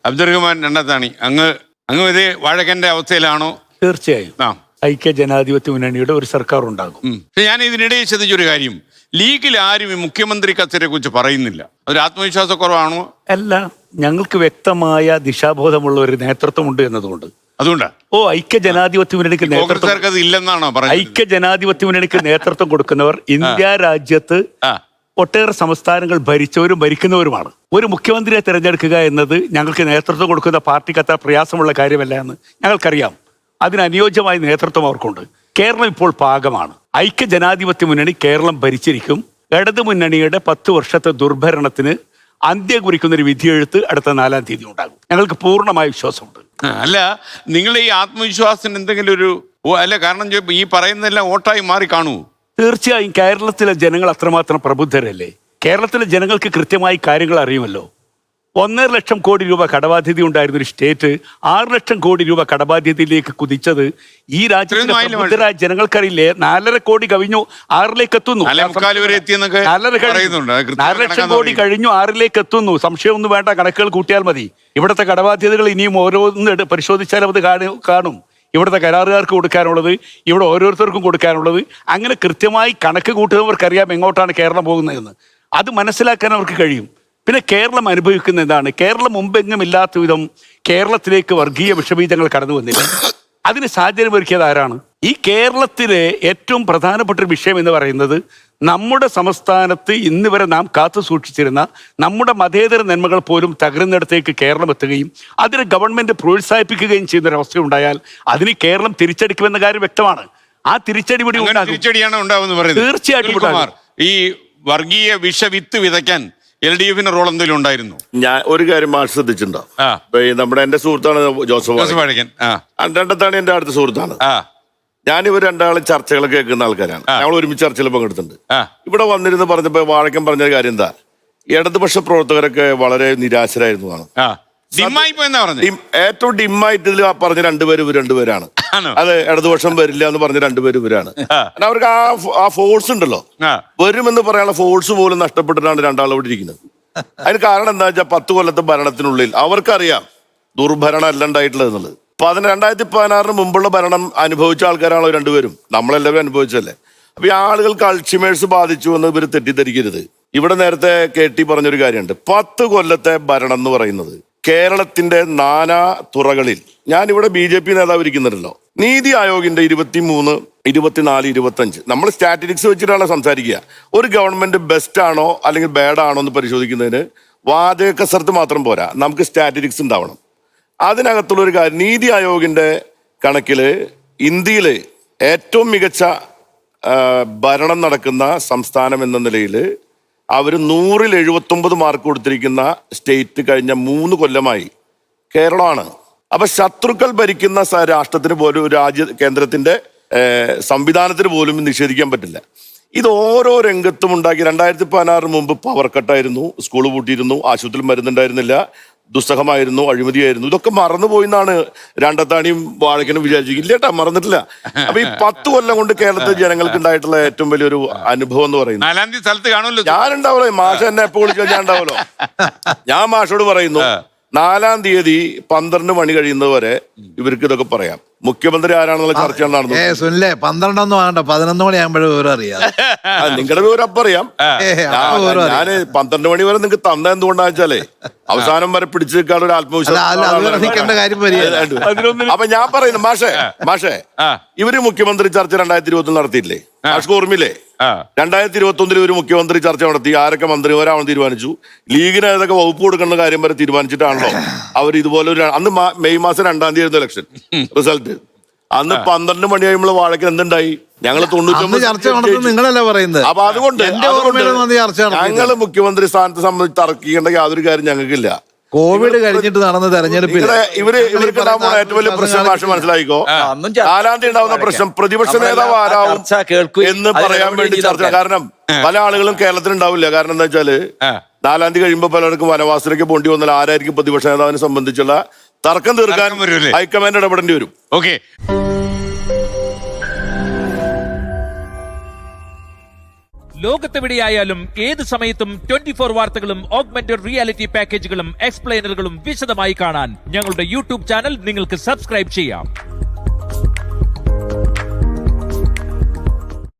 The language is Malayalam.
അബ്ദുറഹ്മാൻ രണ്ടത്താണി, അങ്ങ് ഇതേ വാഴക്കന്റെ അവസ്ഥയിലാണോ? തീർച്ചയായും ഐക്യ ജനാധിപത്യ മുന്നണിയുടെ ഒരു സർക്കാർ ഉണ്ടാകും. പക്ഷെ ഞാൻ ഇതിനിടയിൽ ശ്രദ്ധിച്ചൊരു കാര്യം, ലീഗിൽ ആരും ഈ മുഖ്യമന്ത്രി കസേരയെ കുറിച്ച് പറയുന്നില്ല. അതൊരു ആത്മവിശ്വാസക്കുറവാണോ? അല്ല, ഞങ്ങൾക്ക് വ്യക്തമായ ദിശാബോധമുള്ള ഒരു നേതൃത്വമുണ്ട് എന്നതുകൊണ്ട്. അതുകൊണ്ടാ ഐക്യ ജനാധിപത്യ മുന്നണിക്ക് നേതൃത്വം ഇല്ലെന്നാണോ പറയുന്നത്? ഐക്യ ജനാധിപത്യ മുന്നണിക്ക് നേതൃത്വം കൊടുക്കുന്നവർ ഇന്ത്യ രാജ്യത്ത് ഒട്ടേറെ സംസ്ഥാനങ്ങൾ ഭരിച്ചവരും ഭരിക്കുന്നവരുമാണ്. ഒരു മുഖ്യമന്ത്രിയെ തിരഞ്ഞെടുക്കുക എന്നത് ഞങ്ങൾക്ക് നേതൃത്വം കൊടുക്കുന്ന പാർട്ടിക്ക് അത്ര പ്രയാസമുള്ള കാര്യമല്ല എന്ന് ഞങ്ങൾക്കറിയാം. അതിനനുയോജ്യമായ നേതൃത്വം അവർക്കുണ്ട്. കേരളം ഇപ്പോൾ പാകമാണ്. ഐക്യ ജനാധിപത്യ മുന്നണി കേരളം ഭരിച്ചിരിക്കും. ഇടതു മുന്നണിയുടെ 10 വർഷത്തെ ദുർഭരണത്തിന് അന്ത്യം കുറിക്കുന്നൊരു വിധിയെഴുത്ത് അടുത്ത 4-ാം തീയതി ഉണ്ടാകും. ഞങ്ങൾക്ക് പൂർണ്ണമായ വിശ്വാസമുണ്ട്. അല്ല, നിങ്ങളുടെ ഈ ആത്മവിശ്വാസത്തിന് എന്തെങ്കിലും ഒരു അല്ല, കാരണം ഈ പറയുന്നതെല്ലാം വോട്ടായി മാറി കാണൂ. തീർച്ചയായും കേരളത്തിലെ ജനങ്ങൾ അത്രമാത്രം പ്രബുദ്ധരല്ലേ? കേരളത്തിലെ ജനങ്ങൾക്ക് കൃത്യമായി കാര്യങ്ങൾ അറിയുമല്ലോ. 1.5 ലക്ഷം കോടി രൂപ കടബാധ്യത ഉണ്ടായിരുന്ന ഒരു സ്റ്റേറ്റ് 6 ലക്ഷം കോടി രൂപ കടബാധ്യതയിലേക്ക് കുതിച്ചത് ഈ രാജ്യത്തിലെ പ്രബുദ്ധരായ ജനങ്ങൾക്കറിയില്ലേ? 4.5 കോടി കവിഞ്ഞു 6ലേക്ക് എത്തുന്നു. 4 ലക്ഷം കോടി കഴിഞ്ഞു 6ലേക്ക് എത്തുന്നു. സംശയമൊന്നും വേണ്ട, കണക്കുകൾ കൂട്ടിയാൽ മതി. ഇവിടുത്തെ കടബാധ്യതകൾ ഇനിയും ഓരോന്ന് പരിശോധിച്ചാലും അത് കാണും. ഇവിടുത്തെ കരാറുകാർക്ക് കൊടുക്കാനുള്ളത്, ഇവിടെ ഓരോരുത്തർക്കും കൊടുക്കാനുള്ളത്, അങ്ങനെ കൃത്യമായി കണക്ക് കൂട്ടുന്നവർക്കറിയാം എങ്ങോട്ടാണ് കേരളം പോകുന്നതെന്ന്. അത് മനസ്സിലാക്കാൻ അവർക്ക് കഴിയും. പിന്നെ കേരളം അനുഭവിക്കുന്ന എന്താണ്? കേരളം മുമ്പെങ്ങും ഇല്ലാത്ത വിധം കേരളത്തിലേക്ക് വർഗീയ വിഷബീജങ്ങൾ കടന്നു വന്നില്ല. അതിന് സാഹചര്യം ഒരുക്കിയത് ആരാണ്? ഈ കേരളത്തിലെ ഏറ്റവും പ്രധാനപ്പെട്ട ഒരു വിഷയം എന്ന് പറയുന്നത് നമ്മുടെ സംസ്ഥാനത്ത് ഇന്ന് വരെ നാം കാത്തു സൂക്ഷിച്ചിരുന്ന നമ്മുടെ മതേതര നന്മകൾ പോലും തകരുന്നിടത്തേക്ക് കേരളം എത്തുകയും അതിന് ഗവൺമെന്റ് പ്രോത്സാഹിപ്പിക്കുകയും ചെയ്യുന്ന ഒരവസ്ഥ ഉണ്ടായാൽ അതിന് കേരളം തിരിച്ചടിക്കുമെന്ന കാര്യം വ്യക്തമാണ്. ആ തിരിച്ചടി കൂടി തീർച്ചയായിട്ടും ഈ വർഗീയ വിഷവിത്ത് വിതയ്ക്കാൻ LDF-ന് റോൾ എന്തെങ്കിലും ഉണ്ടായിരുന്നു? ഞാൻ ഒരു കാര്യം മാഷ് ശ്രദ്ധിച്ചിട്ടുണ്ടോ? എന്റെ സുഹൃത്താണ് ജോസഫ് വാഴക്കൻ. രണ്ടത്താണ് എന്റെ അടുത്ത സുഹൃത്താണ്. ഞാനിവർ രണ്ടാളും ചർച്ചകൾ കേൾക്കുന്ന ആൾക്കാരാണ്. ഞങ്ങൾ ഒരുമിച്ച് ചർച്ചയിൽ പങ്കെടുത്തിട്ടുണ്ട്. ഇവിടെ വന്നിരുന്ന് പറഞ്ഞപ്പോ വാഴക്കൻ പറഞ്ഞ കാര്യം എന്താ, ഇടതുപക്ഷ പ്രവർത്തകരൊക്കെ വളരെ നിരാശരായിരുന്നു. ഏറ്റവും ഡിമ്മായിട്ട് ഇതിൽ പറഞ്ഞ രണ്ടുപേരാണ്. അത് ഇടതുപക്ഷം വരില്ല എന്ന് പറഞ്ഞ രണ്ടുപേരാണ്. അവർക്ക് ആ ഫോഴ്സ് ഉണ്ടല്ലോ, വരുമെന്ന് പറയാനുള്ള ഫോഴ്സ് പോലും നഷ്ടപ്പെട്ടിട്ടാണ് രണ്ടാളും ഇവിടെ ഇരിക്കുന്നത്. അതിന് കാരണം എന്താ വെച്ചാൽ 10 കൊല്ലത്തെ ഭരണത്തിനുള്ളിൽ അവർക്കറിയാം ദുർഭരണം അല്ല ഉണ്ടായിട്ടുള്ളത് എന്നുള്ളത്. 2016 മുമ്പുള്ള ഭരണം അനുഭവിച്ച ആൾക്കാരാണല്ലോ രണ്ടുപേരും. നമ്മളെല്ലാവരും അനുഭവിച്ചല്ലേ. അപ്പൊ ഈ ആളുകൾക്ക് അൾഷിമേഴ്സ് ബാധിച്ചു എന്ന് ഇവർ തെറ്റിദ്ധരിക്കരുത്. ഇവിടെ നേരത്തെ KT പറഞ്ഞൊരു കാര്യമുണ്ട്. 10 കൊല്ലത്തെ ഭരണം എന്ന് പറയുന്നത് കേരളത്തിന്റെ നാനാ തുറകളിൽ, ഞാനിവിടെ BJP നേതാവ് ഇരിക്കുന്നുണ്ടല്ലോ, നീതി ആയോഗിന്റെ 23, 24, 25 നമ്മൾ സ്റ്റാറ്റിസ്റ്റിക്സ് വെച്ചിട്ടാണ് സംസാരിക്കുക. ഒരു ഗവൺമെന്റ് ബെസ്റ്റ് ആണോ അല്ലെങ്കിൽ ബാഡ് ആണോ എന്ന് പരിശോധിക്കുന്നതിന് വാചക കസർത്ത് മാത്രം പോരാ, നമുക്ക് സ്റ്റാറ്റിസ്റ്റിക്സ് ഉണ്ടാവണം. അതിനകത്തുള്ളൊരു കാര്യം, നീതി ആയോഗിന്റെ കണക്കില് ഇന്ത്യയിലെ ഏറ്റവും മികച്ച ഭരണം നടക്കുന്ന സംസ്ഥാനം എന്ന നിലയിൽ അവർ 100-ൽ 79 മാർക്ക് കൊടുത്തിരിക്കുന്ന സ്റ്റേറ്റ് കഴിഞ്ഞ 3 കൊല്ലമായി കേരളമാണ്. അപ്പൊ ശത്രുക്കൾ ഭരിക്കുന്ന രാഷ്ട്രത്തിന് പോലും കേന്ദ്രത്തിന്റെ സംവിധാനത്തിന് പോലും നിഷേധിക്കാൻ പറ്റില്ല. ഇത് ഓരോ രംഗത്തും ഉണ്ടാക്കി. 2016 മുമ്പ് പവർ കട്ടായിരുന്നു, സ്കൂൾ പൂട്ടിയിരുന്നു, ആശുപത്രിയിൽ മരുന്നുണ്ടായിരുന്നില്ല, ദുസ്സഹമായിരുന്നു, അഴിമതിയായിരുന്നു. ഇതൊക്കെ മറന്നുപോയി എന്നാണ് രണ്ടത്താണിയും വാഴക്കനും വിചാരിച്ചിരിക്കും. ഇല്ലേട്ടാ, മറന്നിട്ടില്ല. അപ്പൊ ഈ 10 കൊല്ലം കൊണ്ട് കേരളത്തിലെ ജനങ്ങൾക്ക് ഉണ്ടായിട്ടുള്ള ഏറ്റവും വലിയൊരു അനുഭവം എന്ന് പറയുന്നത്, ഞാനുണ്ടാവല്ലോ, മാഷ എന്നെ എപ്പോ വിളിച്ചാൽ ഞാൻ ഉണ്ടാവല്ലോ. ഞാൻ മാഷോട് പറയുന്നു, 4-ാം തീയതി 12 മണി കഴിയുന്നത് വരെ ഇവർക്ക് ഇതൊക്കെ പറയാം. മുഖ്യമന്ത്രി ആരാണെന്നുള്ള ചർച്ചയാണ് നടന്നത്. 12 ആകണ്ട, 11 മണിയാകുമ്പോഴേ വിവരം അറിയാം. നിങ്ങളുടെ വിവരം അപ്പം അറിയാം. ഞാന് 12 മണി വരെ നിങ്ങൾക്ക് തന്ന എന്തുകൊണ്ടാന്ന് വെച്ചാലേ അവസാനം വരെ പിടിച്ചു നിൽക്കാനുള്ള ഒരു ആത്മവിശ്വാസം. അപ്പൊ ഞാൻ പറയുന്നു, മാഷേ ഇവര് മുഖ്യമന്ത്രി ചർച്ച 2020 നടത്തിയില്ലേ? മാഷ്ക്ക് ഓർമ്മയില്ലേ? 2021 ഒരു മുഖ്യമന്ത്രി ചർച്ച നടത്തി. ആരൊക്കെ മന്ത്രിമാരാണെന്ന് തീരുമാനിച്ചു. ലീഗിന് ഏതൊക്കെ വകുപ്പ് കൊടുക്കുന്ന കാര്യം വരെ തീരുമാനിച്ചിട്ടാണല്ലോ അവർ ഇതുപോലെ അന്ന് മെയ് മാസം 2-ാം തീയതി ആയിരുന്നു ഇലക്ഷൻ റിസൾട്ട്. അന്ന് 12 മണി കഴിയുമ്പോൾ വാഴക്കൻ എന്തുണ്ടായി? ഞങ്ങള് 99. അപ്പൊ അതുകൊണ്ട് ഞങ്ങള് മുഖ്യമന്ത്രി സ്ഥാനത്തെ സംബന്ധിച്ച് തർക്കിക്കേണ്ട യാതൊരു കാര്യം ഞങ്ങൾക്കില്ല. കോവിഡ് കഴിഞ്ഞിട്ട് നടന്ന തെരഞ്ഞെടുപ്പിൽ ഇവർക്ക് ഉണ്ടാകുന്ന ഏറ്റവും വലിയ പ്രശ്നം ഭാഷ മനസ്സിലായിക്കോ. 4-ാം തീയതി ഉണ്ടാവുന്ന പ്രശ്നം പ്രതിപക്ഷ നേതാവ് ആരാവും എന്ന് പറയാൻ വേണ്ടി ചർച്ച. കാരണം പല ആളുകളും കേരളത്തിൽ ഉണ്ടാവില്ല. കാരണം എന്താ വെച്ചാല് 4-ാം തീയതി കഴിയുമ്പോൾ പലർക്കും വനവാസത്തിലേക്ക് പോണ്ടി വന്നാൽ ആരായിരിക്കും പ്രതിപക്ഷ നേതാവിനെ സംബന്ധിച്ചുള്ള തർക്കം തീർക്കാൻ ഹൈക്കമാൻഡ് ഇടപെടേണ്ടി വരും. ലോകത്തെവിടെയായാലും ഏത് സമയത്തും 24 വാർത്തകളും ഓഗ്മെന്റഡ് റിയാലിറ്റി പാക്കേജുകളും എക്സ്പ്ലെയിനറുകളും വിശദമായി കാണാൻ ഞങ്ങളുടെ യൂട്യൂബ് ചാനൽ നിങ്ങൾക്ക് സബ്സ്ക്രൈബ് ചെയ്യാം.